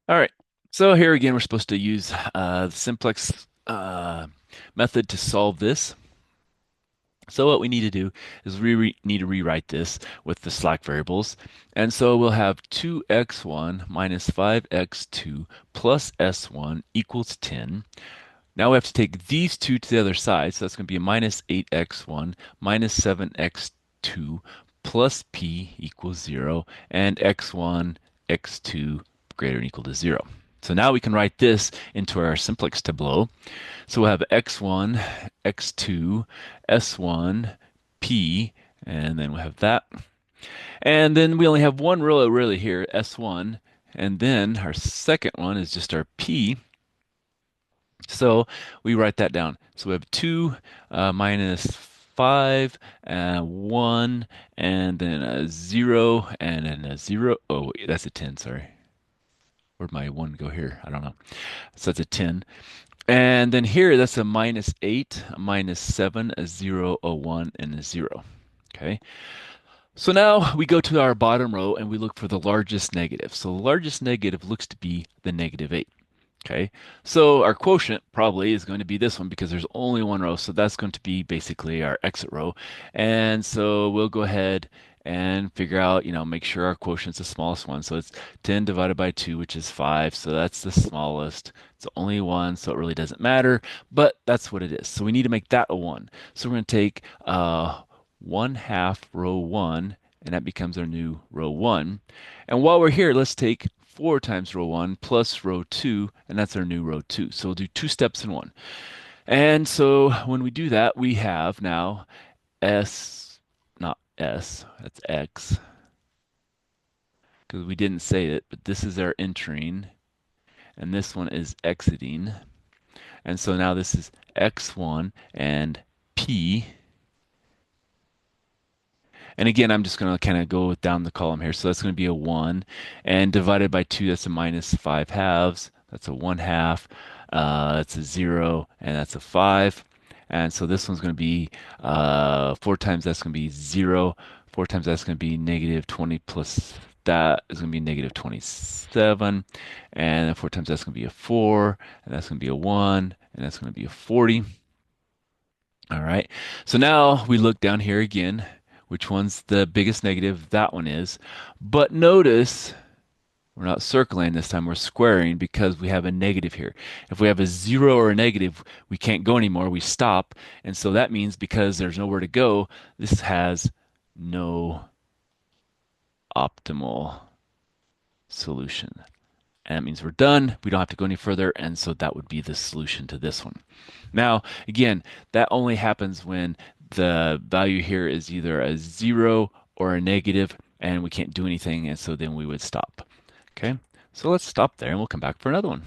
All right. So here again, we're supposed to use the simplex method to solve this. So what we need to do is we need to rewrite this with the slack variables. And so we'll have 2x1 minus 5x2 plus s1 equals 10. Now we have to take these two to the other side. So that's going to be a minus 8x1 minus 7x2 plus p equals 0 and x1, x2 greater than or equal to 0. So now we can write this into our simplex tableau. So we'll have x1, x2, s1, p, and then we'll have that. And then we only have one row really here, s1, and then our second one is just our p. So we write that down. So we have 2 minus 5, 1, and then a 0, and then a 0. Oh, wait, that's a 10, sorry. Where'd my 1 go here? I don't know. So that's a 10. And then here, that's a minus 8, a minus 7, a 0, a 1, and a 0. Okay. So now we go to our bottom row and we look for the largest negative. So the largest negative looks to be the negative 8. Okay, so our quotient probably is going to be this one because there's only one row. So that's going to be basically our exit row. And so we'll go ahead and figure out, make sure our quotient's the smallest one. So it's 10 divided by 2, which is 5. So that's the smallest. It's only one, so it really doesn't matter, but that's what it is. So we need to make that a 1. So we're going to take 1/2 row 1, and that becomes our new row 1. And while we're here, let's take 4 times row 1 plus row 2, and that's our new row 2. So we'll do 2 steps in one. And so when we do that, we have now S, not S, that's X, because we didn't say it, but this is our entering, and this one is exiting. And so now this is X1 and P. And again, I'm just going to kind of go down the column here. So that's going to be a 1. And divided by 2, that's a minus 5/2. That's a 1/2. That's a 0. And that's a 5. And so this one's going to be 4 times that's going to be 0. 4 times that's going to be negative 20 plus that is going to be negative 27. And then 4 times that's going to be a 4. And that's going to be a 1. And that's going to be a 40. All right. So now we look down here again. Which one's the biggest negative? That one is. But notice we're not circling this time, we're squaring because we have a negative here. If we have a 0 or a negative, we can't go anymore. We stop. And so that means because there's nowhere to go, this has no optimal solution. And that means we're done. We don't have to go any further. And so that would be the solution to this one. Now, again, that only happens when the value here is either a 0 or a negative, and we can't do anything. And so then we would stop. Okay, so let's stop there and we'll come back for another one.